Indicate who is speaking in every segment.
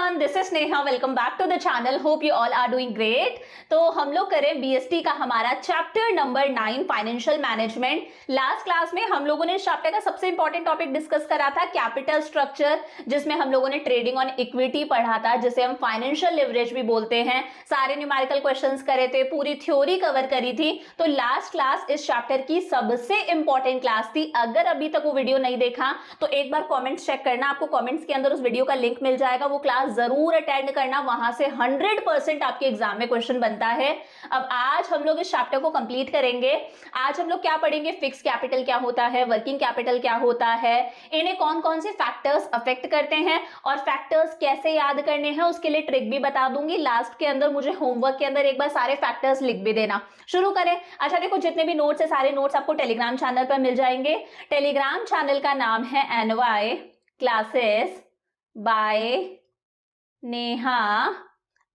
Speaker 1: Everyone, this is Sneha. Welcome back to the channel. Hope you all are doing great. तो हम लोग करें BST का हमारा chapter number 9 financial management. Last class में हम लोगों ने इस चैप्टर का सबसे इंपॉर्टेंट टॉपिक डिस्कस करा था कैपिटल स्ट्रक्चर, जिसमें हम लोगों ने ट्रेडिंग ऑन इक्विटी पढ़ा था, जिसे हम फाइनेंशियल लिवरेज भी बोलते हैं। सारे न्यूमेरिकल क्वेश्चंस करे थे, पूरी थ्योरी कवर करी थी। तो लास्ट क्लास इस चैप्टर की सबसे इंपॉर्टेंट क्लास थी। अगर अभी तक वो वीडियो नहीं देखा तो एक बार कमेंट्स चेक करना, आपको कमेंट्स के अंदर उस वीडियो का लिंक मिल जाएगा। वो क्लास जरूर अटेंड करना, वहां से 100% आपके एग्जाम में क्वेश्चन बनता है। अब आज हम लोग इस चैप्टर को कंप्लीट करेंगे। आज हम लोग क्या पढ़ेंगे? फिक्स कैपिटल क्या होता है, वर्किंग कैपिटल क्या होता है, इन्हें कौन कौन से फैक्टर्स अफेक्ट करते हैं और फैक्टर्स कैसे याद करने हैं उसके लिए ट्रिक भी बता दूंगी। लास्ट के अंदर मुझे होमवर्क के अंदर एक बार सारे फैक्टर्स लिख भी देना। शुरू करें। अच्छा देखो, जितने भी नोट्स है सारे नोट्स आपको टेलीग्राम चैनल पर मिल जाएंगे। टेलीग्राम चैनल का नाम है NY classes bye Neha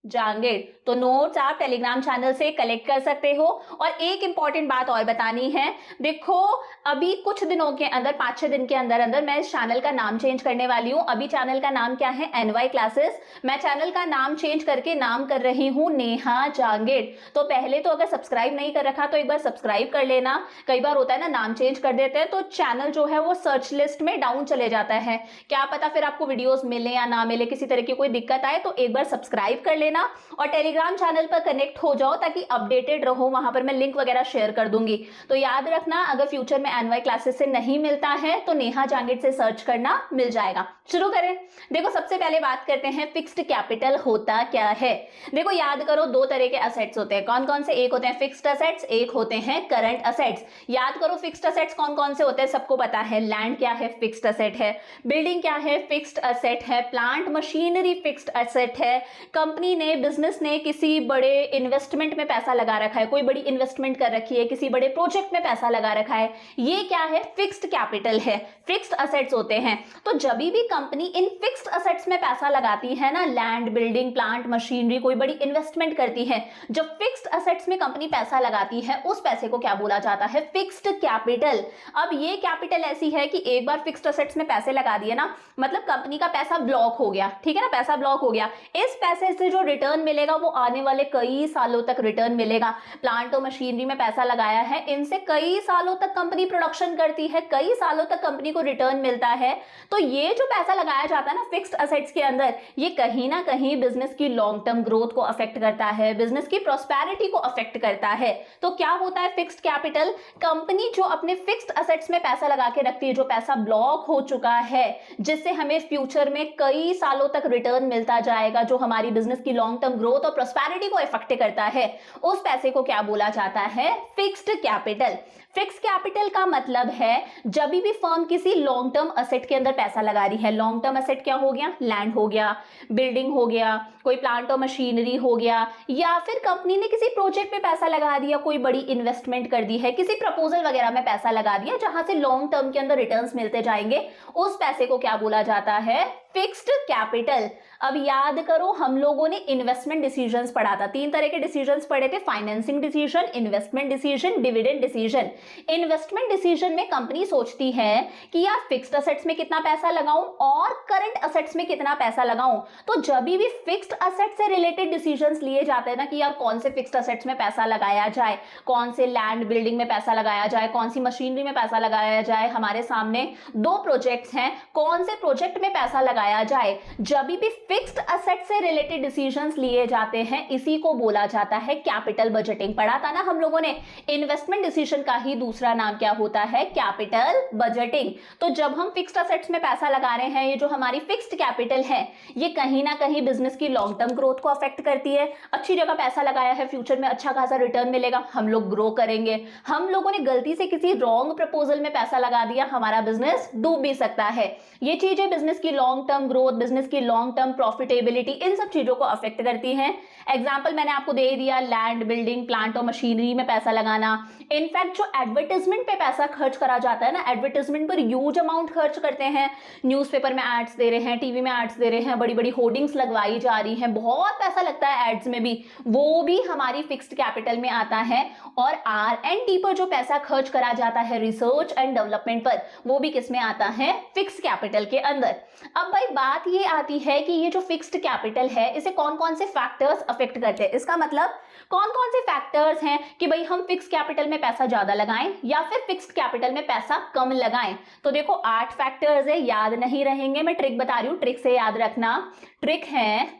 Speaker 1: Jangid. तो नोट्स आप टेलीग्राम चैनल से कलेक्ट कर सकते हो। और एक इंपॉर्टेंट बात और बतानी है, देखो अभी कुछ दिनों के अंदर 5-6 दिन के अंदर अंदर मैं इस चैनल का नाम चेंज करने वाली हूं। अभी चैनल का नाम क्या है? NY classes. मैं चैनल का नाम चेंज करके नाम कर रही हूं नेहा जांगेड़। तो पहले तो अगर सब्सक्राइब नहीं कर रखा तो एक बार सब्सक्राइब कर लेना। कई बार होता है ना, नाम चेंज कर देते हैं तो चैनल जो है वो सर्च लिस्ट में डाउन चले जाता है। क्या पता फिर आपको वीडियोस मिले या ना मिले, किसी तरह की कोई दिक्कत आए, तो एक बार सब्सक्राइब कर लेना और टेलीग्राम चैनल पर कनेक्ट हो जाओ ताकि अपडेटेड रहो। वहां पर मैं लिंक वगैरह शेयर कर दूंगी। तो याद रखना, अगर फ्यूचर में NY क्लासेस से नहीं मिलता है तो नेहा जांगेड़ से सर्च करना, मिल जाएगा। शुरू करें। देखो सबसे पहले बात करते हैं फिक्स्ड कैपिटल होता क्या है। देखो याद करो, दो तरह के असेट्स होते हैं। कौन कौन से? एक होते हैं फिक्स्ड असेट्स, एक होते हैं करंट असेट्स। याद करो फिक्स्ड असेट्स कौन कौन से होते हैं, सबको पता है। लैंड क्या है? फिक्स्ड असेट है। बिल्डिंग क्या है? फिक्स्ड असेट है। प्लांट मशीनरी फिक्स्ड असेट है। कंपनी ने, बिजनेस ने किसी बड़े इन्वेस्टमेंट में पैसा लगा रखा है, कोई बड़ी इन्वेस्टमेंट कर रखी है, किसी बड़े प्रोजेक्ट में पैसा लगा रखा है, ये क्या है? फिक्स्ड कैपिटल है, फिक्स्ड असेट्स होते हैं। तो जब भी कंपनी इन फिक्स्ड असेट्स में पैसा लगाती है ना, लैंड, बिल्डिंग, प्लांट मशीनरी, कोई बड़ी इन्वेस्टमेंट करती है, जब फिक्स्ड असेट्स में कंपनी पैसा लगाती है उस पैसे को क्या बोला जाता है? Fixed capital. अब ये कैपिटल ऐसी है कि एक बार फिक्स्ड असेट्स में पैसे लगा दिए ना, मतलब कंपनी का पैसा ब्लॉक हो गया, ठीक है ना, पैसा ब्लॉक हो गया। इस पैसे से जो रिटर्न मिलेगा वो आने वाले कई सालों तक रिटर्न मिलेगा। प्लांट और मशीनरी में पैसा लगाया है, इनसे कई सालों तक कंपनी प्रोडक्शन करती है, कई सालों तक कंपनी को रिटर्न मिलता है। तो ये जो पैसा लगाया जाता है ना फिक्स्ड असेट्स के अंदर, ये कहीं ना कहीं बिजनेस की लॉन्ग टर्म ग्रोथ को अफेक्ट करता है, बिजनेस की प्रॉस्पेरिटी को अफेक्ट करता है। तो क्या होता है फिक्स्ड कैपिटल? कंपनी जो अपने फिक्स्ड असेट्स में पैसा लगा के रखती है, जो पैसा ब्लॉक हो चुका है, जिससे हमें फ्यूचर में कई सालों तक रिटर्न मिलता जाएगा, जो हमारी बिजनेस की लॉन्ग टर्म ग्रोथ और प्रॉस्पेरिटी को इफेक्ट करता है, उस पैसे को क्या बोला जाता है? Fixed capital. फिक्स कैपिटल का मतलब है जब भी फर्म किसी लॉन्ग टर्म असेट के अंदर पैसा लगा रही है। लॉन्ग टर्म असेट क्या हो गया? लैंड हो गया, बिल्डिंग हो गया, कोई प्लांट और मशीनरी हो गया, या फिर कंपनी ने किसी प्रोजेक्ट में पैसा लगा दिया, कोई बड़ी इन्वेस्टमेंट कर दी है, किसी प्रपोजल वगैरह में पैसा लगा दिया जहां से लॉन्ग टर्म के अंदर रिटर्न्स मिलते जाएंगे, उस पैसे को क्या बोला जाता है? Fixed capital. अब याद करो, हम लोगों ने इन्वेस्टमेंट डिसीजंस पढ़ा था। 3 तरह के डिसीजंस पढ़े थे: financing decision, investment decision, dividend decision. Investment decision में कंपनी सोचती है कि यार फिक्स्ड असेट्स में कितना पैसा लगाऊं और करंट असेट्स में कितना पैसा लगाऊं। तो जब भी फिक्स्ड असेट से रिलेटेड डिसीजंस लिए जाते हैं ना कि यार कौन से फिक्स्ड असेट्स में पैसा लगाया जाए, कौन से लैंड बिल्डिंग में पैसा लगाया जाए, कौन सी मशीनरी में पैसा लगाया जाए, हमारे सामने 2 प्रोजेक्ट्स हैं, कौन से प्रोजेक्ट में पैसा लगाया जाए, जब भी फिक्स्ड असेट से रिलेटेड डिसीजंस लिए जाते हैं, इसी को बोला जाता है कैपिटल बजटिंग। पढ़ा था ना हम लोगों ने। इन्वेस्टमेंट डिसीजन का ही दूसरा नाम क्या होता है? Capital budgeting. तो जब हम फिक्स्ड असेट्स में पैसा लगा रहे हैं, ये जो हमारी फिक्स्ड कैपिटल है, ये कहीं ना कहीं बिजनेस की लॉन्ग टर्म ग्रोथ को अफेक्ट करती है। अच्छी जगह पैसा लगाया है, फ्यूचर में अच्छा खासा रिटर्न मिलेगा, हम लोग ग्रो करेंगे। हम लोगों ने गलती से किसी रॉन्ग प्रपोजल में पैसा लगा दिया, हमारा बिजनेस डूब भी सकता है। ये चीजें बिजनेस की लॉन्ग टर्म ग्रोथ, बिजनेस की लॉन्ग टर्म प्रॉफिटेबिलिटी, इन सब चीजों को अफेक्ट करती हैं। एग्जाम्पल मैंने आपको दे दिया, लैंड, बिल्डिंग, प्लांट और मशीनरी में पैसा लगाना। इनफैक्ट जो एडवर्टाइजमेंट पे पैसा खर्च करा जाता है ना, एडवर्टाइजमेंट पर ह्यूज अमाउंट खर्च करते हैं, न्यूज़पेपर में एड्स दे रहे हैं, टीवी में एड्स दे रहे हैं, बड़ी बड़ी होर्डिंग्स लगवाई जा रही हैं, बहुत पैसा लगता है एड्स में भी, वो भी हमारी फिक्स्ड कैपिटल में आता है। और R&D पर जो पैसा खर्च करा जाता है रिसर्च एंड डेवलपमेंट पर, वो भी किस में आता है, फिक्स्ड कैपिटल के अंदर। अब भाई बात ये आती है कि ये जो फिक्स्ड कैपिटल है इसे कौन कौन से फैक्टर्स अफेक्ट करते हैं, इसका मतलब कौन कौन से फैक्टर्स हैं कि भाई हम फिक्स कैपिटल में पैसा ज्यादा लगाएं या फिर फिक्स्ड कैपिटल में पैसा कम लगाएं। तो देखो 8 फैक्टर्स है, याद नहीं रहेंगे, मैं ट्रिक बता रही हूं, ट्रिक से याद रखना। ट्रिक है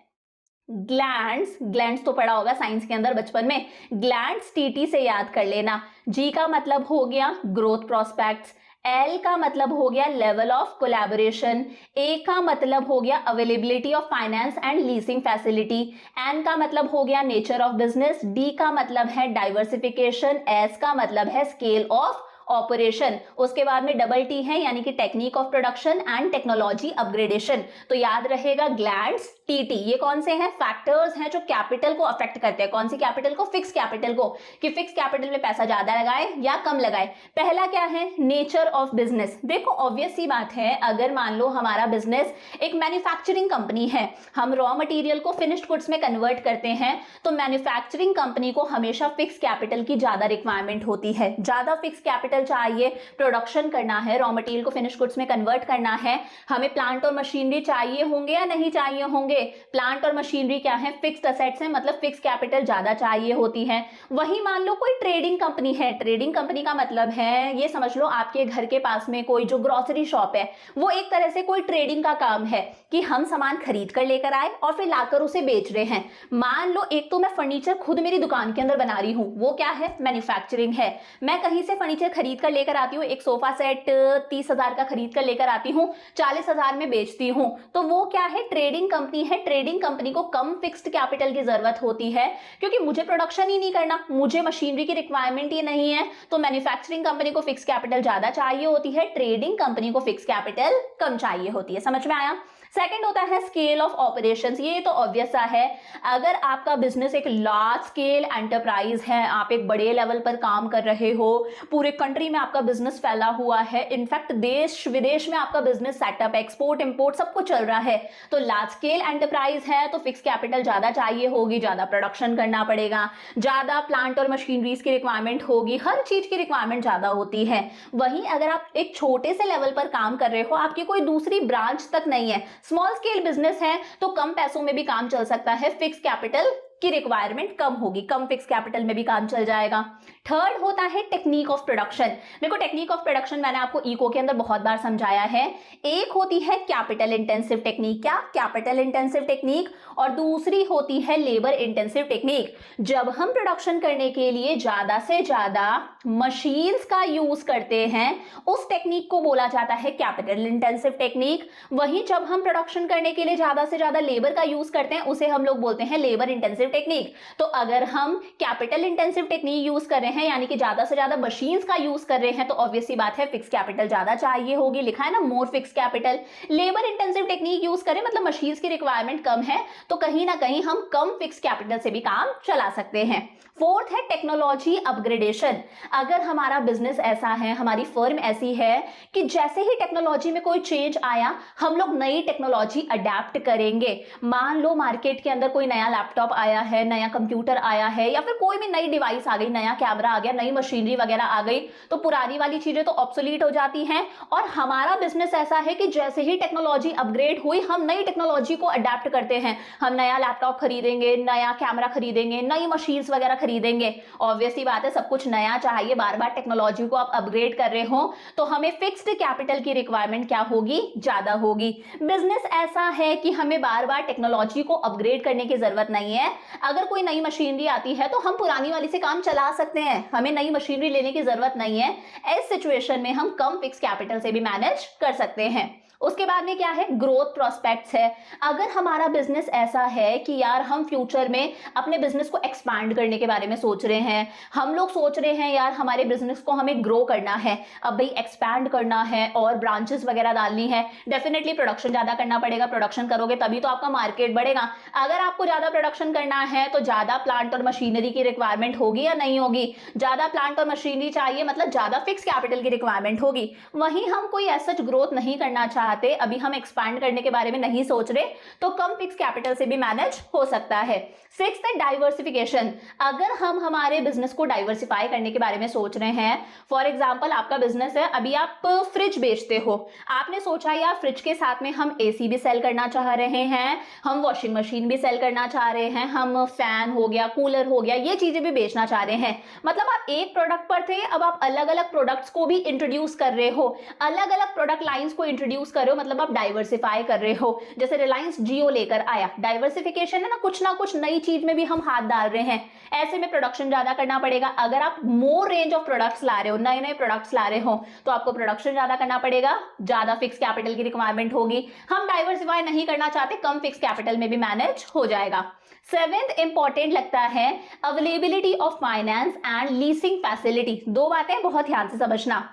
Speaker 1: ग्लैंड्स तो पढ़ा होगा साइंस के अंदर बचपन में, ग्लैंड्स TT से याद कर लेना। G का मतलब हो गया ग्रोथ प्रोस्पेक्ट्स, L का मतलब हो गया लेवल ऑफ कोलैबोरेशन, A का मतलब हो गया availability of finance and leasing facility, N का मतलब हो गया नेचर ऑफ बिजनेस, D का मतलब है डाइवर्सिफिकेशन, S का मतलब है स्केल ऑफ ऑपरेशन, उसके बाद में T है यानी कि technique of production and technology upgradation. तो याद रहेगा ग्लैंड्स TT, ये कौन से हैं, फैक्टर्स हैं जो कैपिटल को अफेक्ट करते हैं। कौन सी कैपिटल को, फिक्स कैपिटल को, कि फिक्स कैपिटल में पैसा ज्यादा लगाए या कम लगाए। पहला क्या है, नेचर ऑफ बिजनेस। देखो ऑब्वियस सी बात है, अगर मान लो हमारा बिजनेस एक मैन्युफैक्चरिंग कंपनी है, हम रॉ मटेरियल को फिनिश्ड गुड्स में कन्वर्ट करते हैं, तो मैन्युफैक्चरिंग कंपनी को हमेशा फिक्स कैपिटल की ज्यादा रिक्वायरमेंट होती है, ज्यादा फिक्स कैपिटल चाहिए, प्रोडक्शन करना है, रॉ मटेरियल को फिनिश्ड गुड्स में कन्वर्ट करना है, हमें प्लांट और मशीनरी चाहिए होंगे या नहीं चाहिए होंगे। प्लांट और मशीनरी क्या है, फिक्स्ड एसेट्स है, मतलब फिक्स कैपिटल ज्यादा चाहिए होती है। वहीं मान लो कोई ट्रेडिंग कंपनी है, ट्रेडिंग कंपनी का मतलब है, ये समझ लो आपके घर के पास में कोई जो ग्रोसरी शॉप है, वो एक तरह से कोई ट्रेडिंग का काम है कि हम सामान खरीद कर लेकर आए और फिर लाकर उसे बेच रहे हैं। मान लो एक तो मैं फर्नीचर खुद मेरी दुकान के अंदर बना रही हूँ, वो क्या है, मैन्युफैक्चरिंग है। मैं कहीं से फर्नीचर खरीद कर लेकर आती हूँ, एक सोफा सेट 30,000 का खरीद कर लेकर आती हूँ, 40,000 में बेचती हूँ, तो वो क्या है, ट्रेडिंग कंपनी है। ट्रेडिंग कंपनी को कम फिक्स्ड कैपिटल की जरूरत होती है क्योंकि मुझे प्रोडक्शन ही नहीं करना, मुझे मशीनरी की रिक्वायरमेंट ही नहीं है, तो मैन्युफैक्चरिंग कंपनी को फिक्स कैपिटल ज्यादा चाहिए होती है, ट्रेडिंग कंपनी को फिक्स कैपिटल कम चाहिए होती है। समझ में आया। सेकंड होता है स्केल ऑफ ऑपरेशंस। ये तो ऑब्वियस सा है, अगर आपका बिजनेस एक लार्ज स्केल एंटरप्राइज है, आप एक बड़े लेवल पर काम कर रहे हो, पूरे कंट्री में आपका बिजनेस फैला हुआ है, इनफैक्ट देश विदेश में आपका बिजनेस सेटअप, एक्सपोर्ट इंपोर्ट सब कुछ चल रहा है, तो लार्ज स्केल एंटरप्राइज है तो फिक्स कैपिटल ज्यादा चाहिए होगी, ज्यादा प्रोडक्शन करना पड़ेगा, ज्यादा प्लांट और मशीनरीज की रिक्वायरमेंट होगी, हर चीज की रिक्वायरमेंट ज्यादा होती है। वहीं अगर आप एक छोटे से लेवल पर काम कर रहे हो, आपकी कोई दूसरी ब्रांच तक नहीं है, स्मॉल स्केल बिजनेस है, तो कम पैसों में भी काम चल सकता है, फिक्स कैपिटल की रिक्वायरमेंट कम होगी, कम फिक्स कैपिटल में भी काम चल जाएगा। थर्ड होता है टेक्निक ऑफ प्रोडक्शन। देखो टेक्निक ऑफ प्रोडक्शन मैंने आपको इको के अंदर बहुत बार समझाया है। एक होती है कैपिटल इंटेंसिव टेक्निक, क्या, कैपिटल इंटेंसिव टेक्निक, और दूसरी होती है लेबर इंटेंसिव टेक्निक। जब हम प्रोडक्शन करने के लिए ज्यादा से ज्यादा मशीन्स का यूज करते हैं, उस टेक्निक को बोला जाता है कैपिटल इंटेंसिव टेक्निक। वहीं जब हम प्रोडक्शन करने के लिए ज्यादा से ज्यादा लेबर का यूज करते हैं, उसे हम लोग बोलते हैं लेबर इंटेंसिव टेक्निक। तो अगर हम कैपिटल इंटेंसिव टेक्निक यूज कर रहे हैं, यानी कि ज्यादा से ज्यादा मशीन्स का यूज कर रहे हैं, तो ऑब्वियस सी बात है फिक्स कैपिटल ज्यादा चाहिए होगी, लिखा है ना more fix capital. Labour intensive technique use करें मतलब मशीन्स की रिक्वायरमेंट कम है, तो कहीं ना कहीं हम कम फिक्स कैपिटल से भी काम चला सकते हैं। फोर्थ है टेक्नोलॉजी अपग्रेडेशन। अगर हमारा बिजनेस ऐसा है, हमारी फर्म ऐसी है कि जैसे ही टेक्नोलॉजी में कोई चेंज आया, हम लोग नई टेक्नोलॉजी अडेप्ट करेंगे। मान लो मार्केट के अंदर कोई नया लैपटॉप आया है, नया कंप्यूटर आया है, या फिर कोई भी नई डिवाइस आ गई, नया कैमरा आ गया, नई मशीनरी वगैरह आ गई, तो पुरानी वाली चीजें तो ऑब्सोलीट हो जाती हैं। और हमारा बिजनेस ऐसा है कि जैसे ही टेक्नोलॉजी अपग्रेड हुई, हम नई टेक्नोलॉजी को अडेप्ट करते हैं। हम नया लैपटॉप खरीदेंगे, नया कैमरा खरीदेंगे, नई मशीन्स वगैरह खरीदेंगे। ऑब्वियसली बात है, सब कुछ नया चाहिए, बार बार टेक्नोलॉजी को आप अपग्रेड कर रहे हो, तो हमें फिक्स्ड कैपिटल की रिक्वायरमेंट क्या होगी, ज्यादा होगी। बिजनेस ऐसा है कि हमें बार बार टेक्नोलॉजी को अपग्रेड करने की जरूरत नहीं है। अगर कोई नई मशीनरी आती है तो हम पुरानी वाली से काम चला सकते हैं, हमें नई मशीनरी लेने की जरूरत नहीं है। इस सिचुएशन में हम कम फिक्स कैपिटल से भी मैनेज कर सकते हैं। उसके बाद में क्या है, ग्रोथ प्रोस्पेक्ट्स है। अगर हमारा बिजनेस ऐसा है कि यार हम फ्यूचर में अपने बिजनेस को एक्सपैंड करने के बारे में सोच रहे हैं, हम लोग सोच रहे हैं यार हमारे बिजनेस को हमें ग्रो करना है, अब भाई एक्सपैंड करना है और ब्रांचेस वगैरह डालनी है, डेफिनेटली प्रोडक्शन ज्यादा करना पड़ेगा। प्रोडक्शन करोगे तभी तो आपका मार्केट बढ़ेगा। अगर आपको ज्यादा प्रोडक्शन करना है तो ज्यादा प्लांट और मशीनरी की रिक्वायरमेंट होगी या नहीं होगी? ज्यादा प्लांट और मशीनरी चाहिए मतलब ज्यादा फिक्स कैपिटल की रिक्वायरमेंट होगी। वहीं हम कोई ऐसा ग्रोथ नहीं करना चाहते, अभी हम एक्सपैंड करने के बारे में नहीं सोच रहे, तो कम फिक्स कैपिटल से भी मैनेज हो सकता है। सिक्स्थ है डाइवर्सिफिकेशन। अगर हम हमारे बिजनेस को डाइवर्सिफाई करने के बारे में सोच रहे हैं, फॉर एग्जांपल आपका बिजनेस है, अभी आप फ्रिज बेचते हो, आपने सोचा यार फ्रिज के साथ में हम एसी भी सेल करना चाह रहे हैं, हम वॉशिंग मशीन भी सेल करना चाह रहे हैं, हम फैन हो गया, कूलर हो गया, ये चीजें भी बेचना चाह रहे हैं। मतलब आप एक प्रोडक्ट पर थे, अब आप अलग अलग प्रोडक्ट्स को भी इंट्रोड्यूस कर रहे हो, अलग अलग प्रोडक्ट लाइंस को इंट्रोड्यूस कर रहे हो, मतलब आप डाइवर्सिफाई कर रहे हो। जैसे रिलायंस जियो लेकर आया, डाइवर्सिफिकेशन है ना, कुछ ना कुछ नई चीज में भी हम हाथ डाल रहे हैं। ऐसे में प्रोडक्शन ज्यादा करना पड़ेगा। अगर आप मोर रेंज ऑफ प्रोडक्ट्स ला रहे हो, नए नए प्रोडक्ट्स ला रहे हो, तो आपको प्रोडक्शन ज्यादा करना पड़ेगा, ज्यादा फिक्स कैपिटल की रिक्वायरमेंट होगी। हम डाइवर्सिफाई नहीं करना चाहते, कम फिक्स कैपिटल में भी मैनेज हो जाएगा। सेवेंथ इंपॉर्टेंट लगता है availability of finance and leasing facility. दो बातें बहुत ध्यान से समझना।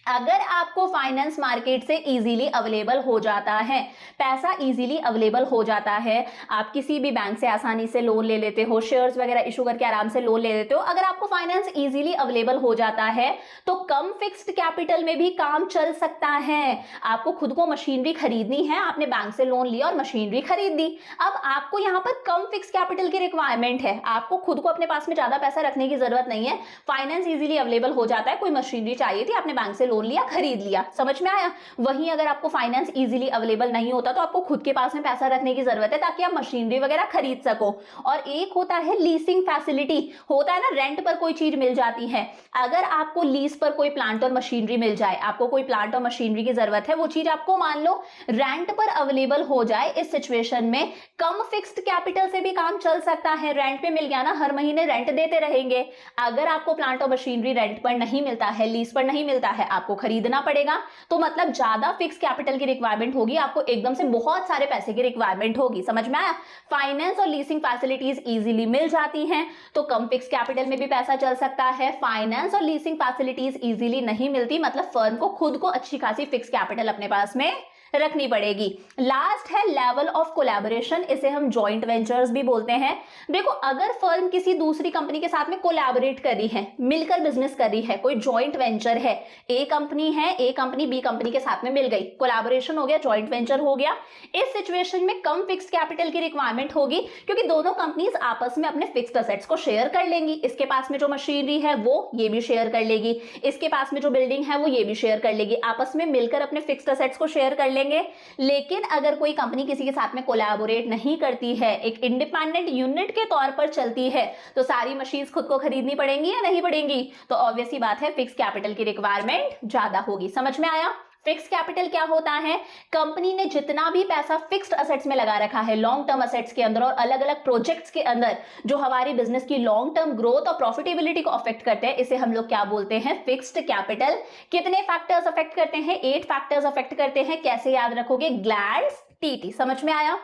Speaker 1: अगर आपको फाइनेंस मार्केट से इजीली अवेलेबल हो जाता है, पैसा इजीली अवेलेबल हो जाता है, आप किसी भी बैंक से आसानी से लोन ले लेते हो, शेयर्स वगैरह इशू करके आराम से लोन ले लेते हो, अगर आपको फाइनेंस इजीली अवेलेबल हो जाता है तो कम फिक्स्ड कैपिटल में भी काम चल सकता है। आपको खुद को मशीनरी खरीदनी है, आपने बैंक से लोन लिया और मशीनरी खरीद दी, अब आपको यहाँ पर कम फिक्स कैपिटल की रिक्वायरमेंट है, आपको खुद को अपने पास में ज्यादा पैसा रखने की जरूरत नहीं है, फाइनेंस इजीली अवेलेबल हो जाता है। कोई मशीनरी चाहिए थी, आपने बैंक से लोन लिया, खरीद लिया, समझ में आया। वहीं अगर आपको फाइनेंस इजीली अवेलेबल नहीं होता तो आपको खुद के पास में पैसा रखने की जरूरत है ताकि आप मशीनरी वगैरह खरीद सको। और एक होता है लीसिंग फैसिलिटी, होता है ना रेंट पर कोई चीज मिल जाती है। अगर आपको लीज पर कोई प्लांट और मशीनरी मिल जाए, आपको कोई प्लांट और मशीनरी की जरूरत है, वो चीज आपको मान लो रेंट पर अवेलेबल हो जाए, इस सिचुएशन में कम फिक्स्ड कैपिटल से भी काम चल सकता है। रेंट पे मिल गया ना, हर महीने रेंट देते रहेंगे। अगर आपको प्लांट और मशीनरी रेंट पर नहीं मिलता है, लीज पर नहीं मिलता है, आपको खरीदना पड़ेगा, तो मतलब ज्यादा फिक्स कैपिटल की रिक्वायरमेंट होगी, आपको एकदम से बहुत सारे पैसे की रिक्वायरमेंट होगी। समझ में आया। फाइनेंस और लीसिंग फैसिलिटीज इजीली मिल जाती हैं तो कम फिक्स कैपिटल में भी पैसा चल सकता है। फाइनेंस और लीसिंग फैसिलिटीज इजीली नहीं मिलती, मतलब फर्म को खुद को अच्छी खासी फिक्स कैपिटल अपने पास में रखनी पड़ेगी। लास्ट है लेवल ऑफ कोलैबोरेशन, इसे हम जॉइंट वेंचर्स भी बोलते हैं। देखो अगर फर्म किसी दूसरी कंपनी के साथ में कोलैबोरेट कर रही है, मिलकर बिजनेस कर रही है, कोई जॉइंट वेंचर है, ए कंपनी है, ए कंपनी बी कंपनी के साथ में मिल गई, कोलैबोरेशन हो गया, जॉइंट वेंचर हो गया। इस सिचुएशन में कम फिक्स कैपिटल की रिक्वायरमेंट होगी क्योंकि दोनों कंपनीज आपस में अपने फिक्स्ड असेट्स को शेयर कर लेंगी। इसके पास में जो मशीनरी है वो ये भी शेयर कर लेगी, इसके पास में जो बिल्डिंग है वो ये भी शेयर कर लेगी, आपस में मिलकर अपने फिक्स्ड असेट्स को शेयर कर लेंगे। लेकिन अगर कोई कंपनी किसी के साथ में कोलैबोरेट नहीं करती है, एक इंडिपेंडेंट यूनिट के तौर पर चलती है, तो सारी मशीन्स खुद को खरीदनी पड़ेंगी या नहीं पड़ेंगी? तो ऑब्वियस सी बात है फिक्स कैपिटल की रिक्वायरमेंट ज्यादा होगी। समझ में आया। फिक्स कैपिटल क्या होता है? कंपनी ने जितना भी पैसा फिक्स्ड असेट्स में लगा रखा है, लॉन्ग टर्म असेट्स के अंदर और अलग अलग प्रोजेक्ट्स के अंदर, जो हमारी बिजनेस की लॉन्ग टर्म ग्रोथ और प्रॉफिटेबिलिटी को अफेक्ट करते हैं, इसे हम लोग क्या बोलते हैं? Fixed capital. कितने फैक्टर्स अफेक्ट करते हैं? 8 फैक्टर्स अफेक्ट करते हैं। कैसे याद रखोगे? ग्लैड्स टीटी। समझ में आया।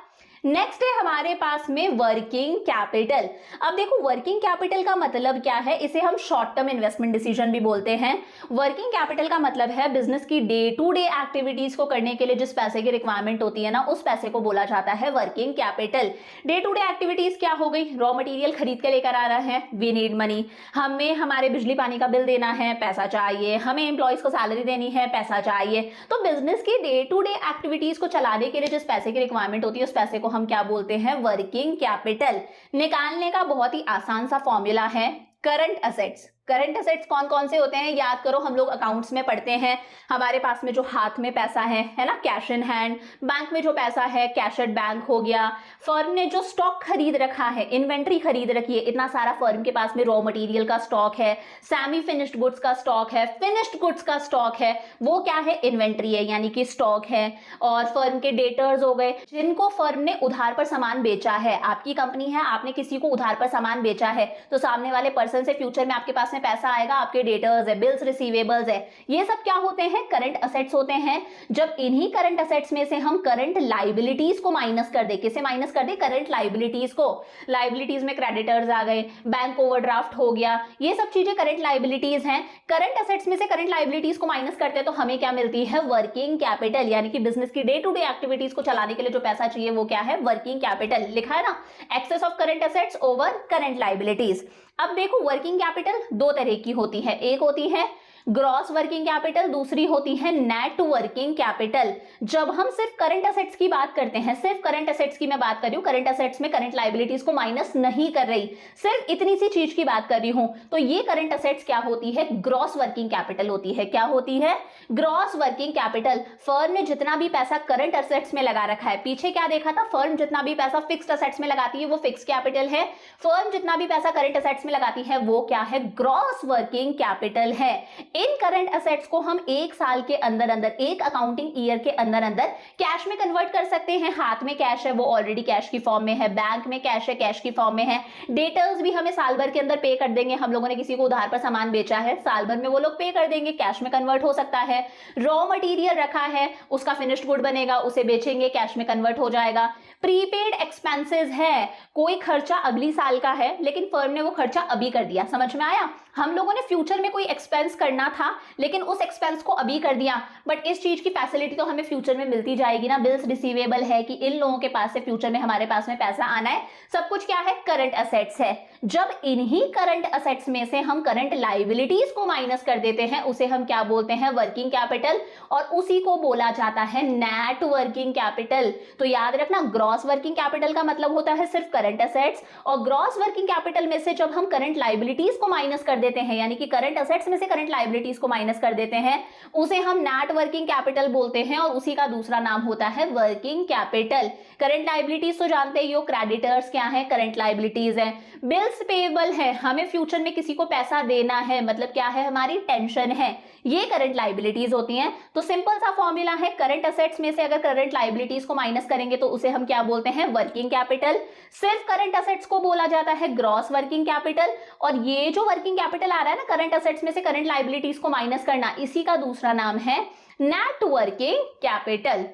Speaker 1: नेक्स्ट है हमारे पास में वर्किंग कैपिटल। अब देखो वर्किंग कैपिटल का मतलब क्या है, इसे हम शॉर्ट टर्म इन्वेस्टमेंट डिसीजन भी बोलते हैं। वर्किंग कैपिटल का मतलब है बिजनेस की डे टू डे एक्टिविटीज को करने के लिए जिस पैसे की रिक्वायरमेंट होती है ना, उस पैसे को बोला जाता है working capital. Day to day activities क्या हो गई? रॉ मटेरियल खरीद के लेकर आ रहा है, वी नीड मनी। हमें हमारे बिजली पानी का बिल देना है, पैसा चाहिए। हमें एम्प्लॉयज को सैलरी देनी है, पैसा चाहिए। तो बिजनेस की डे टू डे एक्टिविटीज को चलाने के लिए जिस पैसे की रिक्वायरमेंट होती है, उस पैसे को हम क्या बोलते हैं? Working capital. निकालने का बहुत ही आसान सा फॉर्मूला है, करंट असेट्स। करंट असेट्स कौन कौन से होते हैं? याद करो, हम लोग अकाउंट्स में पढ़ते हैं, हमारे पास में जो हाथ में पैसा है ना, कैश इन हैंड। बैंक में जो पैसा है, कैश एट बैंक हो गया। फर्म ने जो स्टॉक खरीद रखा है, इन्वेंट्री खरीद रखी है, इतना सारा फर्म के पास में रॉ मटेरियल का स्टॉक है, सेमी फिनिश्ड गुड्स का स्टॉक है, फिनिश्ड गुड्स का स्टॉक है, वो क्या है? इन्वेंट्री है, यानी कि स्टॉक है। और फर्म के डेटर्स हो गए, जिनको फर्म ने उधार पर सामान बेचा है। आपकी कंपनी है, आपने किसी को उधार पर सामान बेचा है, तो सामने वाले पर्सन से फ्यूचर में आपके पास में में पैसा आएगा, आपके डेटर्स है, बिल्स रिसीवेबल्स है, ये सब क्या होते हैं, करंट असेट्स होते हैं। जब इन्हीं करंट असेट्स में से हम करंट लाइबिलिटीज को माइनस कर दे, किसे माइनस कर दे, करंट लाइबिलिटीज को, लाइबिलिटीज में क्रेडिटर्स आ गए, बैंक ओवरड्राफ्ट हो गया, ये सब चीजें करंट लाइबिलिटीज हैं। करंट असेट्स में से करंट लाइबिलिटीज को माइनस करते हैं तो हमें क्या मिलती है, वर्किंग कैपिटल, यानी कि बिजनेस की डे टू डे एक्टिविटीज को चलाने के लिए जो पैसा चाहिए वो क्या है, वर्किंग कैपिटल। लिखा है ना, excess of current assets over current liabilities. अब देखो वर्किंग कैपिटल दो तरह की होती है, एक होती है ग्रॉस वर्किंग कैपिटल, दूसरी होती है नेट वर्किंग कैपिटल। जब हम सिर्फ करंट असेट्स की बात करते हैं, सिर्फ करंट असेट्स की मैं बात कर रही हूं, करंट असेट्स में करंट लाइबिलिटीज को माइनस नहीं कर रही, सिर्फ इतनी सी चीज की बात कर रही हूं, तो ये करंट असेट्स क्या होती है, ग्रॉस वर्किंग कैपिटल होती है। क्या होती है, ग्रॉस वर्किंग कैपिटल। फर्म ने जितना भी पैसा करंट असेट्स में लगा रखा है, पीछे क्या देखा था, फर्म जितना भी पैसा फिक्स्ड असेट्स में लगाती है वो फिक्स कैपिटल है, फर्म जितना भी पैसा करंट असेट्स में लगाती है वो क्या है, ग्रॉस वर्किंग कैपिटल है। इन करंट असेट्स को हम एक साल के अंदर अंदर, एक अकाउंटिंग ईयर के अंदर अंदर कैश में कन्वर्ट कर सकते हैं। हाथ में कैश है वो ऑलरेडी कैश की फॉर्म में है, बैंक में कैश है कैश की फॉर्म में है, डेटर्स भी हमें साल भर के अंदर पे कर देंगे, हम लोगों ने किसी को उधार पर सामान बेचा है, साल भर में वो लोग पे कर देंगे, कैश में कन्वर्ट हो सकता है। रॉ मटेरियल रखा है, उसका फिनिश्ड गुड बनेगा, उसे बेचेंगे, कैश में कन्वर्ट हो जाएगा। प्रीपेड एक्सपेंसेस है, कोई खर्चा अगली साल का है लेकिन फर्म ने वो खर्चा अभी कर दिया, समझ में आया, हम लोगों ने फ्यूचर में कोई एक्सपेंस करना था लेकिन उस एक्सपेंस को अभी कर दिया, बट इस चीज की फैसिलिटी तो हमें फ्यूचर में मिलती जाएगी ना। बिल्स रिसीवेबल है कि इन लोगों के पास से फ्यूचर में हमारे पास में पैसा आना है, सब कुछ क्या है, करंट असेट्स है। जब इन्हीं करंट असेट्स में से हम करंट लाइबिलिटीज को माइनस कर देते हैं उसे हम क्या बोलते हैं, वर्किंग कैपिटल, और उसी को बोला जाता है नेट वर्किंग कैपिटल। तो याद रखना, ग्रॉस वर्किंग कैपिटल का मतलब होता है सिर्फ करंट असेट्स, और ग्रॉस वर्किंग कैपिटल में से जब हम करंट लाइबिलिटीज को माइनस कर देते हैं, यानी कि करंट असेट्स में से करंट लाइबिलिटीज को माइनस कर देते हैं, उसे हम नेट वर्किंग कैपिटल बोलते हैं, और उसी का दूसरा नाम होता है वर्किंग कैपिटल। करंट लाइबिलिटीज तो जानते ही हो, क्रेडिटर्स क्या है, करंट लाइबिलिटीज है। बिल्स पेएबल है, हमें फ्यूचर में किसी को पैसा देना है, मतलब क्या है, हमारी टेंशन है, ये करंट लाइबिलिटीज होती हैं। तो सिंपल सा फॉर्मूला है, करंट असेट्स में से अगर करंट लाइबिलिटीज को माइनस करेंगे तो उसे हम क्या बोलते हैं, वर्किंग कैपिटल। सिर्फ करंट असेट्स को बोला जाता है ग्रॉस वर्किंग कैपिटल, और ये जो वर्किंग कैपिटल आ रहा है ना, करंट असेट्स में से करंट लाइबिलिटीज को माइनस करना, इसी का दूसरा नाम है नेट वर्किंग कैपिटल।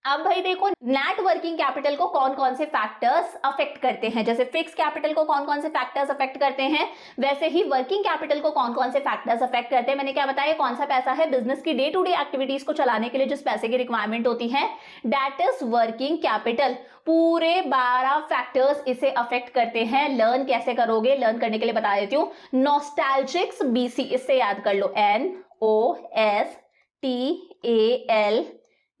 Speaker 1: अब भाई देखो, नेट वर्किंग कैपिटल को कौन कौन से फैक्टर्स अफेक्ट करते हैं, जैसे फिक्स कैपिटल को कौन कौन से फैक्टर्स अफेक्ट करते हैं, वैसे ही वर्किंग कैपिटल को कौन कौन से फैक्टर्स अफेक्ट करते हैं। मैंने क्या बताया, कौन सा पैसा है, बिजनेस की डे टू डे एक्टिविटीज को चलाने के लिए जिस पैसे की रिक्वायरमेंट होती है, दैट इज वर्किंग कैपिटल। पूरे 12 फैक्टर्स इसे अफेक्ट करते हैं। लर्न कैसे करोगे, लर्न करने के लिए बता देती हूँ, नॉस्टैल्जिक्स बीसी, इससे याद कर लो,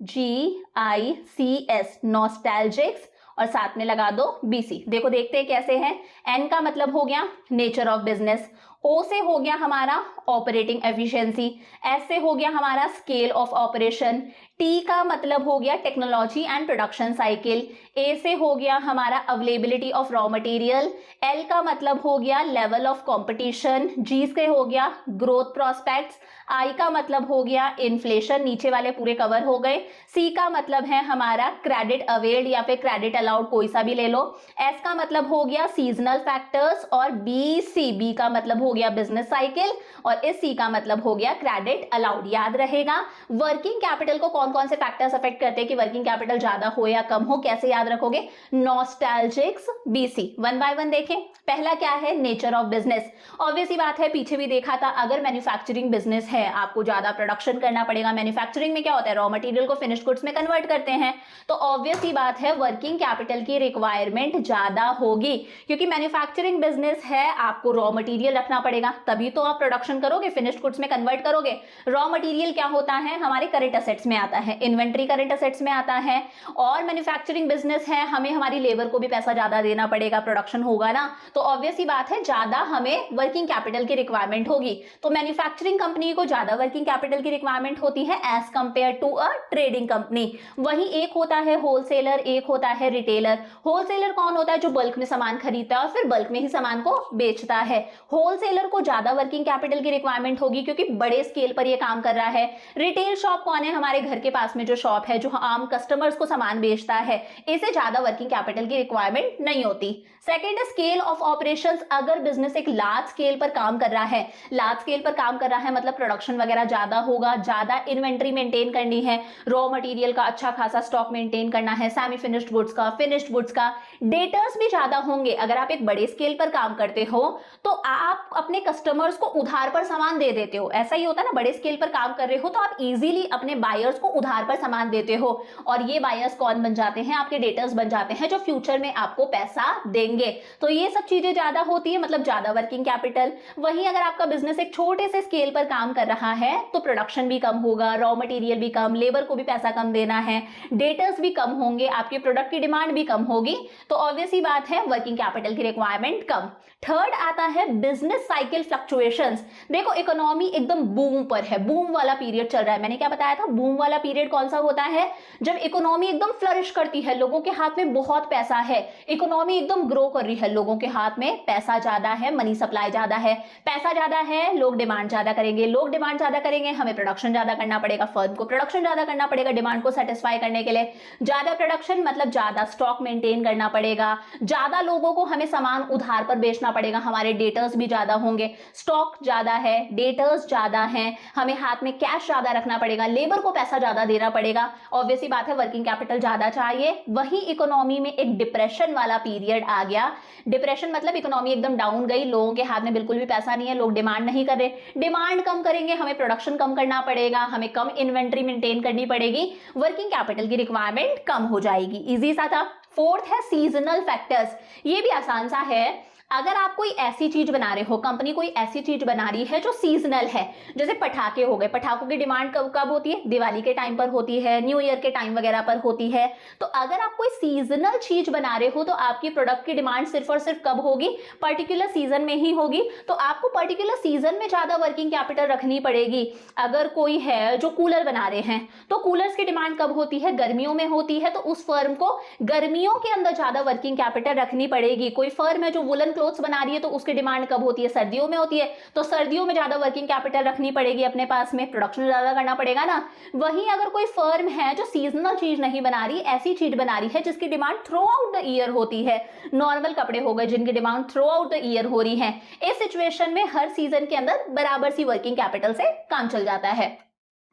Speaker 1: NOSTALGICS, नॉस्टैल्जिक्स, और साथ में लगा दो BC। देखो देखते हैं कैसे हैं। N का मतलब हो गया नेचर ऑफ बिजनेस, O से हो गया हमारा ऑपरेटिंग एफिशिएंसी, S से हो गया हमारा स्केल ऑफ ऑपरेशन, T का मतलब हो गया technology and production cycle, A से हो गया हमारा availability of raw material, L का मतलब हो गया लेवल ऑफ कंपटीशन, G से हो गया ग्रोथ प्रोस्पेक्ट्स, I का मतलब हो गया इन्फ्लेशन, नीचे वाले पूरे कवर हो गए, C का मतलब है हमारा क्रेडिट अवेल्ड या फिर क्रेडिट अलाउड, कोई सा भी ले लो, S का मतलब हो गया सीजनल फैक्टर्स, और B का मतलब हो गया बिजनेस साइकिल, और इस C का मतलब हो गया क्रेडिट अलाउड। याद रहेगा, वर्किंग कैपिटल को कौन कौन से फैक्टर्स अफेक्ट करते हैं कि वर्किंग कैपिटल ज्यादा हो या कम हो, कैसे याद रखोगे, नॉस्टैल्जिक्स BC। वन बाय वन देखें। पहला क्या है, नेचर ऑफ बिजनेस। ऑब्वियस ही बात है, पीछे भी देखा था, अगर मैन्युफैक्चरिंग बिजनेस है आपको ज्यादा प्रोडक्शन करना पड़ेगा। मैन्युफैक्चरिंग में क्या होता है, रॉ मटेरियल को फिनिश्ड गुड्स में कन्वर्ट करते हैं, तो ऑब्वियस ही बात है वर्किंग कैपिटल की रिक्वायरमेंट ज्यादा होगी, क्योंकि मैन्युफैक्चरिंग बिजनेस है, आपको रॉ मटेरियल रखना पड़ेगा, तभी तो आप प्रोडक्शन करोगे, फिनिश्ड गुड्स में कन्वर्ट करोगे। रॉ मटेरियल क्या होता है, हमारे करंट असेट्स में आता है, इन्वेंट्री करंट असेट्स में आता है, और मैन्युफैक्चरिंग बिजनेस है, हमें हमारी लेबर को भी पैसा ज्यादा देना पड़ेगा, प्रोडक्शन होगा ना, तो ऑब्वियस ही बात है ज्यादा हमें वर्किंग कैपिटल की रिक्वायरमेंट होगी। तो मैन्युफैक्चरिंग कंपनी को ज्यादा वर्किंग कैपिटल की रिक्वायरमेंट होती है as compare to a trading company. वहीं एक होता है होलसेलर, एक होता है रिटेलर। होलसेलर कौन होता है, जो बल्क में सामान खरीदता है और फिर बल्क में ही सामान को बेचता है। होलसेलर को ज्यादा वर्किंग कैपिटल की रिक्वायरमेंट होगी क्योंकि बड़े स्केल पर ये काम कर रहा है। रिटेल शॉप कौन है, हमारे घर के पास में जो शॉप है, जो आम कस्टमर्स को सामान बेचता है, इसे ज्यादा वर्किंग कैपिटल की रिक्वायरमेंट नहीं होती। Second, scale of operations. अगर बिजनेस एक लार्ज स्केल पर काम कर रहा है, लार्ज स्केल पर काम कर रहा है मतलब प्रोडक्शन वगैरह ज्यादा होगा, ज्यादा इन्वेंट्री मेंटेन करनी है, रॉ मटेरियल का अच्छा खासा स्टॉक मेंटेन करना है, सेमी फिनिश्ड गुड्स का, फिनिश्ड गुड्स का, डेटर्स भी ज्यादा होंगे। अगर आप एक बड़े स्केल पर काम करते हो तो आप अपने कस्टमर्स को उधार पर सामान दे देते हो। ऐसा ही होता है ना, बड़े स्केल पर काम कर रहे हो तो आप इजीली अपने बायर्स को उधार पर सामान देते हो, और ये बायर्स कौन बन जाते हैं? आपके डेटर्स बन जाते हैं, जो फ्यूचर में आपको पैसा देंगे। तो ये सब चीजें ज्यादा होती है, मतलब ज्यादा वर्किंग कैपिटल। वहीं अगर आपका बिजनेस एक छोटे से स्केल पर काम कर रहा है तो प्रोडक्शन भी कम होगा, रॉ मटेरियल भी कम, लेबर को भी पैसा कम देना है, डेटर्स भी कम होंगे, आपके प्रोडक्ट की डिमांड भी कम होगी, तो ऑब्वियस ही बात है वर्किंग कैपिटल की रिक्वायरमेंट कम। थर्ड आता है बिजनेस साइकिल फ्लक्चुएशंस। देखो इकोनॉमी एकदम बूम पर है, बूम वाला पीरियड चल रहा है। मैंने क्या बताया था? बूम वाला पीरियड कौन सा होता है? जब इकोनॉमी एकदम फ्लरिश करती है, लोगों के हाथ में बहुत पैसा है, इकोनॉमी एकदम ग्रो कर रही है, लोगों के हाथ में पैसा ज्यादा है, मनी सप्लाई ज्यादा है, पैसा ज्यादा है, लोग डिमांड ज्यादा करेंगे, लोग डिमांड ज्यादा करेंगे, हमें प्रोडक्शन ज्यादा करना पड़ेगा, फर्म को प्रोडक्शन ज्यादा करना पड़ेगा डिमांड को सेटिस्फाई करने के लिए। ज्यादा प्रोडक्शन मतलब ज्यादा स्टॉक मेंटेन करना पड़ेगा, ज्यादा लोगों को हमें सामान उधार पर बेचना पड़ेगा, हमारे डेटर्स भी ज्यादा होंगे, स्टॉक ज्यादा है, डेटर्स ज्यादा हैं, हमें हाथ में कैश ज्यादा रखना पड़ेगा, लेबर को पैसा ज्यादा देना पड़ेगा। ऑब्वियस सी बात है वर्किंग कैपिटल ज्यादा चाहिए। वही इकोनॉमी में एक डिप्रेशन वाला पीरियड आ गया। डिप्रेशन मतलब इकोनॉमी एकदम डाउन गई, लोगों के हाथ में बिल्कुल भी पैसा नहीं है, लोग डिमांड नहीं कर रहे, डिमांड कम करेंगे, हमें प्रोडक्शन कम करना पड़ेगा, हमें कम इन्वेंट्री मेंटेन करनी पड़ेगी, वर्किंग कैपिटल की रिक्वायरमेंट कम हो जाएगी। इजी सा था। फोर्थ है सीजनल फैक्टर्स। ये भी आसान सा है। अगर आप कोई ऐसी चीज बना रहे हो, कंपनी कोई ऐसी चीज बना रही है जो सीजनल है, जैसे पटाखे हो गए, पटाखों की डिमांड कब होती है? दिवाली के टाइम पर होती है, न्यू ईयर के टाइम वगैरह पर होती है। तो अगर आप कोई सीजनल चीज बना रहे हो तो आपकी प्रोडक्ट की डिमांड सिर्फ और सिर्फ कब होगी? पर्टिकुलर सीजन में ही होगी। तो आपको पर्टिकुलर सीजन में ज्यादा वर्किंग कैपिटल रखनी पड़ेगी। अगर कोई है जो कूलर बना रहे हैं तो कूलर्स की डिमांड कब होती है? गर्मियों में होती है, तो उस फर्म को गर्मियों के अंदर ज्यादा वर्किंग कैपिटल रखनी पड़ेगी। कोई फर्म है जो वुलन क्लोथ्स बना रही है तो उसकी डिमांड कब होती है? सर्दियों में होती है, तो सर्दियों में ज्यादा वर्किंग कैपिटल रखनी पड़ेगी अपने पास में, प्रोडक्शन ज्यादा करना पड़ेगा ना। वहीं अगर कोई फर्म है जो सीजनल चीज नहीं बना रही, ऐसी चीज बना रही है जिसकी demand through out the year होती है, नॉर्मल कपड़े हो गए जिनकी demand through out the year हो रही है, इस सिचुएशन में हर सीजन के अंदर बराबर सी वर्किंग कैपिटल से काम चल जाता है।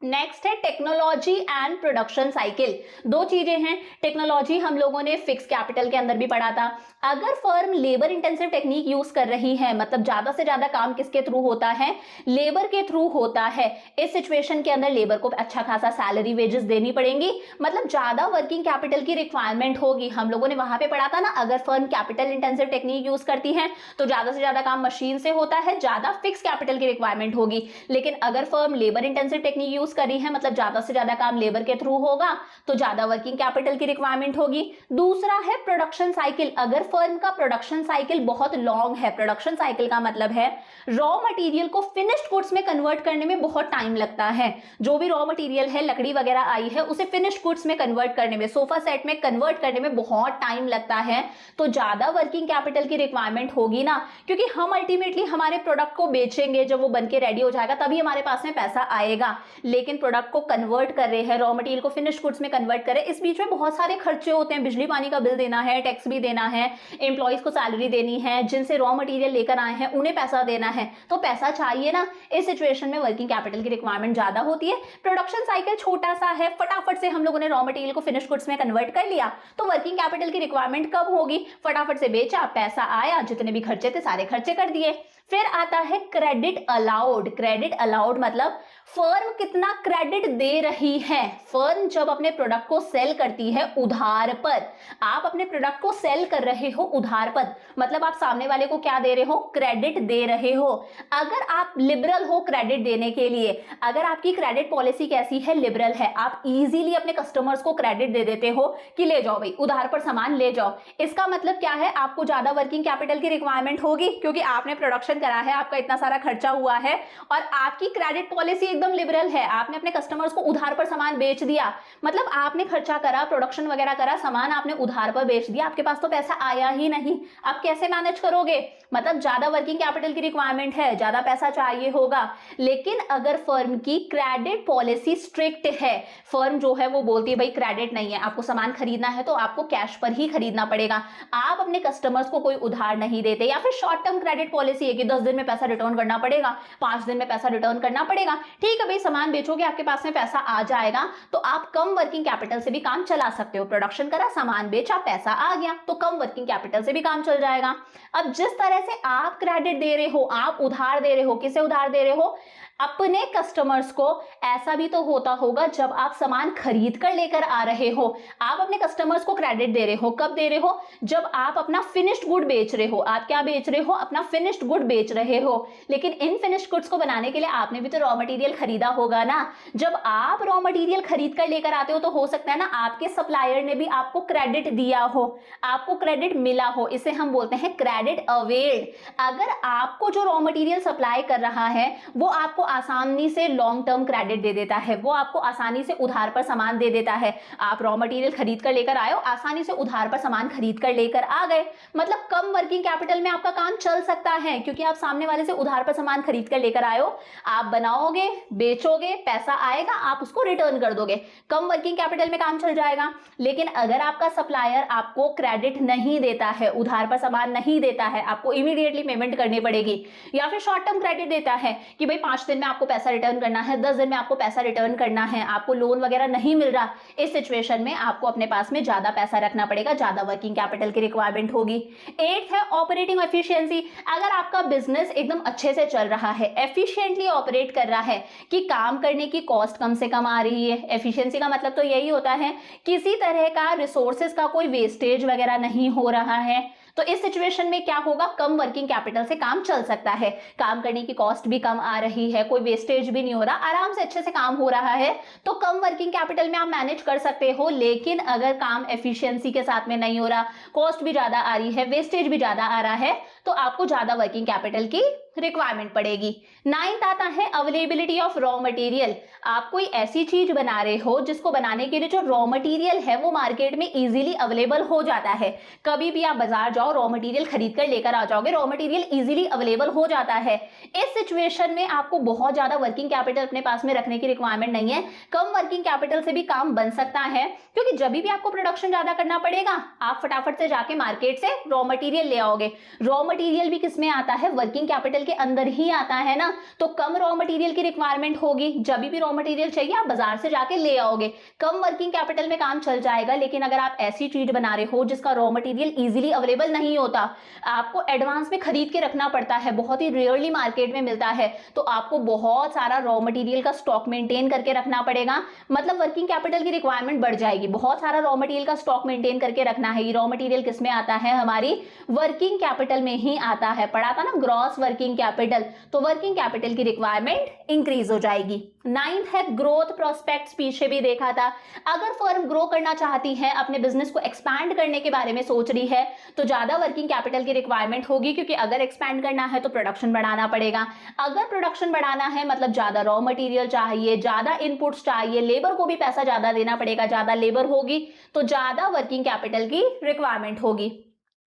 Speaker 1: नेक्स्ट है टेक्नोलॉजी एंड प्रोडक्शन साइकिल। दो चीजें हैं। टेक्नोलॉजी हम लोगों ने फिक्स कैपिटल के अंदर भी पढ़ा था। अगर firm labour intensive technique use कर रही है, मतलब ज्यादा से ज्यादा काम किसके थ्रू होता है? लेबर के थ्रू होता है। इस सिचुएशन के अंदर लेबर को अच्छा खासा सैलरी वेजेस देनी पड़ेंगी, मतलब ज्यादा वर्किंग कैपिटल की रिक्वायरमेंट होगी। हम लोगों ने वहां पे पढ़ा था ना, अगर firm capital intensive technique use करती है तो ज्यादा से ज्यादा काम मशीन से होता है, ज्यादा फिक्स कैपिटल की रिक्वायरमेंट होगी। लेकिन अगर firm labour intensive technique use कर रही है, मतलब ज्यादा से ज्यादा काम लेबर के थ्रू होगा, तो ज्यादा वर्किंग कैपिटल की रिक्वायरमेंट होगी। दूसरा है प्रोडक्शन साइकिल। अगर फर्म का प्रोडक्शन साइकिल बहुत लॉन्ग है, प्रोडक्शन साइकिल का मतलब है रॉ मटेरियल को फिनिश्ड गुड्स में कन्वर्ट करने में बहुत टाइम लगता है। जो भी रॉ मटेरियल है, लकड़ी वगैरह आई है, उसे फिनिश्ड गुड्स में कन्वर्ट करने में, सोफा सेट में कन्वर्ट करने में बहुत टाइम लगता है, तो ज्यादा वर्किंग कैपिटल की रिक्वायरमेंट होगी ना, क्योंकि हम अल्टीमेटली हमारे प्रोडक्ट को बेचेंगे, जब वो बनके रेडी हो जाएगा तभी हमारे पास में पैसा आएगा। लेकिन प्रोडक्ट को कन्वर्ट कर रहे हैं, रॉ मटेरियल को फिनिश्ड गुड्स में कन्वर्ट कर रहे हैं, इस बीच में बहुत सारे खर्चे होते हैं, बिजली पानी का बिल देना है, टैक्स भी देना है, एम्प्लॉइज को सैलरी देनी है, जिनसे रॉ मटेरियल लेकर आए हैं उन्हें पैसा देना है, तो पैसा चाहिए ना। इस सिचुएशन में वर्किंग कैपिटल की रिक्वायरमेंट ज्यादा होती है। प्रोडक्शन साइकिल छोटा सा है, फटाफट से हम लोगों ने रॉ मटेरियल को फिनिश्ड गुड्स में कन्वर्ट कर लिया, तो वर्किंग कैपिटल की रिक्वायरमेंट कब होगी? फटाफट से बेचा, पैसा आया, जितने भी खर्चे थे सारे खर्चे कर दिए। फिर आता है क्रेडिट अलाउड। क्रेडिट अलाउड मतलब फर्म कितना क्रेडिट दे रही है। फर्म जब अपने प्रोडक्ट को सेल करती है उधार पर, आप अपने प्रोडक्ट को सेल कर रहे हो उधार पर, मतलब आप सामने वाले को क्या दे रहे हो? क्रेडिट दे रहे हो। अगर आप लिबरल हो क्रेडिट देने के लिए, अगर आपकी क्रेडिट पॉलिसी कैसी है? लिबरल है, आप इजीली अपने कस्टमर्स को क्रेडिट दे देते हो कि ले जाओ भाई, उधार पर सामान ले जाओ। इसका मतलब क्या है? आपको ज्यादा वर्किंग कैपिटल की रिक्वायरमेंट होगी, क्योंकि आपने प्रोडक्शन प्रोडक्शन करा है, आपका इतना सारा खर्चा हुआ है और आपकी क्रेडिट पॉलिसी एकदम लिबरल है, आपने अपने कस्टमर्स को उधार पर सामान बेच दिया, मतलब आपने खर्चा करा, प्रोडक्शन वगैरह करा, सामान आपने उधार पर बेच दिया, आपके पास तो पैसा आया ही नहीं, आप कैसे मैनेज करोगे? मतलब ज्यादा वर्किंग कैपिटल की रिक्वायरमेंट है, ज्यादा पैसा चाहिए होगा। लेकिन अगर फर्म की क्रेडिट पॉलिसी स्ट्रिक्ट है, फर्म जो है वो बोलती है भाई क्रेडिट नहीं है, आपको सामान खरीदना है तो आपको कैश पर ही खरीदना पड़ेगा, आप अपने कस्टमर्स को कोई उधार नहीं देते, या फिर शॉर्ट टर्म क्रेडिट पॉलिसी है कि 10 दिन में पैसा रिटर्न करना पड़ेगा, 5 दिन में पैसा रिटर्न करना पड़ेगा, ठीक है भाई सामान बेचोगे आपके पास में पैसा आ जाएगा, तो आप कम वर्किंग कैपिटल से भी काम चला सकते हो। प्रोडक्शन करा, सामान बेचा, पैसा आ गया, तो कम वर्किंग कैपिटल से भी काम चल जाएगा। अब जिस तरह से आप क्रेडिट दे रहे हो, आप उधार दे रहे हो, किसे उधार दे रहे हो? अपने कस्टमर्स को। ऐसा भी तो होता होगा जब आप सामान खरीद कर लेकर आ रहे हो, आप अपने कस्टमर्स को क्रेडिट दे रहे हो, कब दे रहे हो? जब आप अपना फिनिश्ड गुड बेच रहे हो। आप क्या बेच रहे हो? अपना फिनिश्ड गुड बेच रहे हो। लेकिन इन फिनिश्ड गुड्स को बनाने के लिए आपने भी तो रॉ मटेरियल खरीदा होगा ना। जब आप रॉ मटेरियल खरीद कर लेकर आते हो तो हो सकता है ना आपके सप्लायर ने भी आपको क्रेडिट दिया हो, आपको क्रेडिट मिला हो, इसे हम बोलते हैं क्रेडिट अवेल्ड। अगर आपको जो रॉ मटेरियल सप्लाई कर रहा है वो आपको आसानी से लॉन्ग टर्म क्रेडिट दे देता है, वो आपको आसानी से उधार पर सामान दे देता है, आप रॉ मटेरियल खरीद कर लेकर आए हो, आसानी से उधार पर सामान खरीद कर लेकर आ गए, मतलब कम वर्किंग कैपिटल में आपका काम चल सकता है, क्योंकि आप सामने वाले से उधार पर सामान खरीद कर लेकर आए हो, आप बनाओगे, बेचोगे, पैसा आएगा, आप उसको रिटर्न कर दोगे, कम वर्किंग कैपिटल में काम चल जाएगा। लेकिन अगर आपका सप्लायर आपको क्रेडिट नहीं देता है, उधार पर सामान नहीं देता है, आपको इमीडिएटली पेमेंट करनी पड़ेगी, या फिर शॉर्ट टर्म क्रेडिट देता है कि भाई 5 दिन में आपको पैसा रिटर्न करना है, 10 दिन में आपको पैसा रिटर्न करना है, आपको लोन वगैरह नहीं मिल रहा, इस सिचुएशन में आपको अपने पास में ज्यादा पैसा रखना पड़ेगा, ज्यादा वर्किंग कैपिटल की रिक्वायरमेंट होगी। 8th है ऑपरेटिंग एफिशिएंसी। अगर आपका बिजनेस एकदम अच्छे से चल रहा है, एफिशिएंटली ऑपरेट कर रहा है, कि काम करने की कॉस्ट कम से कम आ रही है, एफिशिएंसी का मतलब तो यही होता है किसी तरह का रिसोर्सेज का कोई वेस्टेज वगैरह नहीं हो रहा है, तो इस सिचुएशन में क्या होगा? कम वर्किंग कैपिटल से काम चल सकता है, काम करने की कॉस्ट भी कम आ रही है, कोई वेस्टेज भी नहीं हो रहा, आराम से अच्छे से काम हो रहा है, तो कम वर्किंग कैपिटल में आप मैनेज कर सकते हो। लेकिन अगर काम एफिशिएंसी के साथ में नहीं हो रहा, कॉस्ट भी ज्यादा आ रही है, वेस्टेज भी ज्यादा आ रहा है, तो आपको ज्यादा वर्किंग कैपिटल की रिक्वायरमेंट पड़ेगी। 9th आता है अवेलेबिलिटी ऑफ रॉ मटेरियल। आप कोई ऐसी चीज बना रहे हो जिसको बनाने के लिए जो रॉ मटेरियल है वो मार्केट में इजीली अवेलेबल हो जाता है, कभी भी आप बाजार जाओ रॉ मटेरियल खरीद कर लेकर आ जाओगे, रॉ मटेरियल इजीली अवेलेबल हो जाता है। इस सिचुएशन में आपको बहुत ज्यादा वर्किंग कैपिटल अपने पास में रखने की रिक्वायरमेंट नहीं है, कम वर्किंग कैपिटल से भी काम बन सकता है, क्योंकि जब भी आपको प्रोडक्शन ज्यादा करना पड़ेगा आप फटाफट से जाके मार्केट से रॉ मटेरियल ले आओगे। रॉ मटेरियल भी किसमें आता है? वर्किंग कैपिटल के अंदर ही आता है ना, तो कम रॉ मटेरियल की रिक्वायरमेंट होगी, जब भी रॉ मटेरियल चाहिए आप बाजार से जाके ले आओगे, कम वर्किंग कैपिटल में काम चल जाएगा। लेकिन अगर आप ऐसी चीज बना रहे हो जिसका रॉ मटेरियल इजीली अवेलेबल नहीं होता, आपको एडवांस में खरीद के रखना पड़ता है, बहुत ही रेयरली मार्केट में मिलता है, तो आपको बहुत सारा रॉ मटेरियल का स्टॉक मेंटेन करके रखना पड़ेगा, मतलब वर्किंग कैपिटल की रिक्वायरमेंट बढ़ जाएगी, बहुत सारा रॉ मटेरियल का स्टॉक मेंटेन करके रखना है। रॉ मटेरियल किसमें आता है? हमारी वर्किंग कैपिटल में ही आता है, पढ़ा था ना ग्रॉस वर्किंग कैपिटल, तो वर्किंग कैपिटल की रिक्वायरमेंट इंक्रीज हो जाएगी। 9th है ग्रोथ प्रोस्पेक्ट्स, पीछे भी देखा था। अगर फर्म ग्रो करना चाहती है, अपने बिजनेस को एक्सपैंड करने के बारे में सोच रही है, तो ज्यादा वर्किंग कैपिटल की रिक्वायरमेंट होगी, क्योंकि अगर एक्सपैंड करना है तो प्रोडक्शन बढ़ाना पड़ेगा, अगर प्रोडक्शन बढ़ाना है मतलब ज्यादा रॉ मटेरियल चाहिए, ज्यादा इनपुट्स चाहिए, लेबर को भी पैसा ज्यादा देना पड़ेगा, ज्यादा लेबर होगी तो ज्यादा वर्किंग कैपिटल की रिक्वायरमेंट होगी।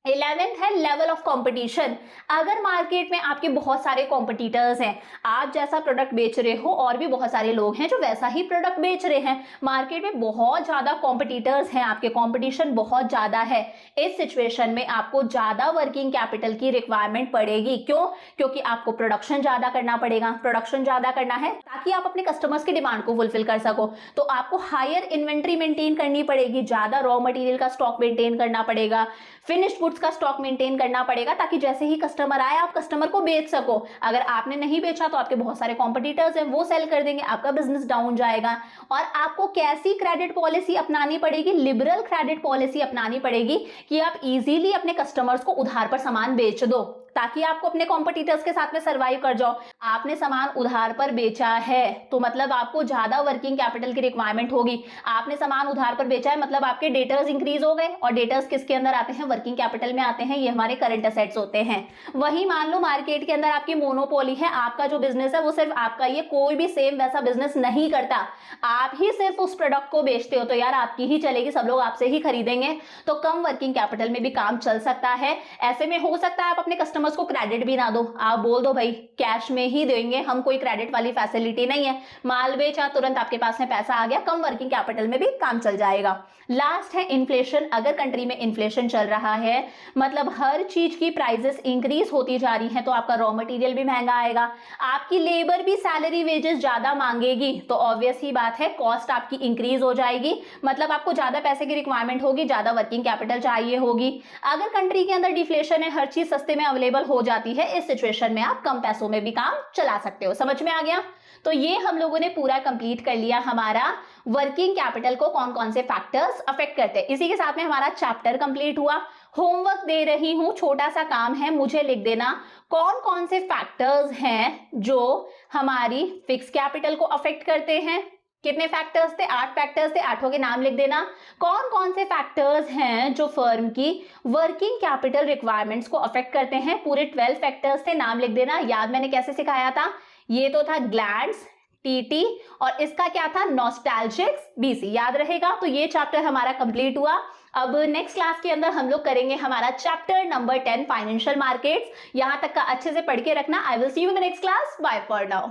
Speaker 1: 11th है लेवल ऑफ कंपटीशन। अगर मार्केट में आपके बहुत सारे कॉम्पिटिटर्स हैं, आप जैसा प्रोडक्ट बेच रहे हो और भी बहुत सारे लोग हैं जो वैसा ही प्रोडक्ट बेच रहे हैं, मार्केट में बहुत ज्यादा कॉम्पिटिटर्स हैं, आपके कंपटीशन बहुत ज्यादा है, इस सिचुएशन में आपको ज्यादा वर्किंग कैपिटल की रिक्वायरमेंट पड़ेगी। क्यों? क्योंकि आपको प्रोडक्शन ज्यादा करना पड़ेगा, प्रोडक्शन ज्यादा करना है ताकि आप अपने कस्टमर्स की डिमांड को फुलफिल कर सको, तो आपको हायर इन्वेंट्री मेंटेन करनी पड़ेगी, ज्यादा रॉ मटेरियल का स्टॉक मेंटेन करना पड़ेगा, फिनिश्ड गुड्स का स्टॉक मेंटेन करना पड़ेगा, ताकि जैसे ही कस्टमर आए आप कस्टमर को बेच सको। अगर आपने नहीं बेचा तो आपके बहुत सारे कॉम्पिटिटर्स हैं, वो सेल कर देंगे, आपका बिजनेस डाउन जाएगा। और आपको कैसी क्रेडिट पॉलिसी अपनानी पड़ेगी? लिबरल क्रेडिट पॉलिसी अपनानी पड़ेगी, कि आप इजीली अपने कस्टमर्स को उधार पर सामान बेच दो, ताकि आपको अपने कॉम्पिटिटर्स के साथ में सर्वाइव कर जाओ। आपने सामान उधार पर बेचा है तो मतलब आपको ज्यादा वर्किंग कैपिटल की रिक्वायरमेंट होगी। आपने सामान उधार पर बेचा है मतलब आपके डेटर्स इंक्रीज हो गए, और डेटर्स किसके अंदर आते हैं, वर्किंग कैपिटल में आते हैं, ये हमारे करंट असेट्स होते हैं। वही मान लो मार्केट के अंदर आपकी मोनोपोली है, आपका जो बिजनेस है वो सिर्फ आपका, ये कोई भी सेम वैसा बिजनेस नहीं करता, आप ही सिर्फ उस प्रोडक्ट को बेचते हो, तो यार आपकी ही चलेगी, सब लोग आपसे ही खरीदेंगे, तो कम वर्किंग कैपिटल में भी काम चल सकता है। ऐसे में हो सकता है आप अपने कस्टमर्स को क्रेडिट भी ना दो, आप बोल दो भाई कैश में ही देंगे, हम कोई क्रेडिट वाली फैसिलिटी नहीं है, माल बेचा तुरंत आपके पास में पैसा आ गया, कम वर्किंग कैपिटल में भी काम चल जाएगा। लास्ट है इन्फ्लेशन। अगर कंट्री में इन्फ्लेशन चल रहा है, मतलब हर चीज की प्राइसेस इंक्रीज होती जा रही हैं, तो आपका रॉ मटेरियल भी महंगा आएगा, आपकी लेबर भी सैलरी वेजेस ज्यादा मांगेगी, तो ऑब्वियस ही बात है कॉस्ट आपकी इंक्रीज हो जाएगी, मतलब आपको ज्यादा पैसे की रिक्वायरमेंट होगी, ज्यादा वर्किंग कैपिटल चाहिए होगी। अगर कंट्री के अंदर डिफ्लेशन है, हर चीज सस्ते में अवेलेबल हो जाती है, इस सिचुएशन में आप कम पैसों में भी काम चला सकते हो। समझ में आ गया? तो ये हम लोगों ने पूरा कंप्लीट कर लिया हमारा वर्किंग कैपिटल को कौन कौन से फैक्टर्स अफेक्ट करते हैं। इसी के साथ में हमारा चैप्टर कंप्लीट हुआ। होमवर्क दे रही हूं, छोटा सा काम है, मुझे लिख देना कौन कौन से फैक्टर्स हैं जो हमारी फिक्स कैपिटल को अफेक्ट करते हैं। कितने फैक्टर्स थे? 8 फैक्टर्स थे, 8 के नाम लिख देना। कौन कौन से फैक्टर्स हैं जो फर्म की वर्किंग कैपिटल रिक्वायरमेंट्स को अफेक्ट करते हैं? पूरे 12 फैक्टर्स थे, नाम लिख देना। याद मैंने कैसे सिखाया था? ये तो था ग्लैंड्स, टीटी, और इसका क्या था? नॉस्टैल्जिक्स, बीसी। याद रहेगा? तो ये चैप्टर हमारा कंप्लीट हुआ। अब नेक्स्ट क्लास के अंदर हम लोग करेंगे हमारा चैप्टर नंबर 10 फाइनेंशियल मार्केट्स। यहां तक का अच्छे से पढ़ के रखना। I will see you in the next class. Bye for now.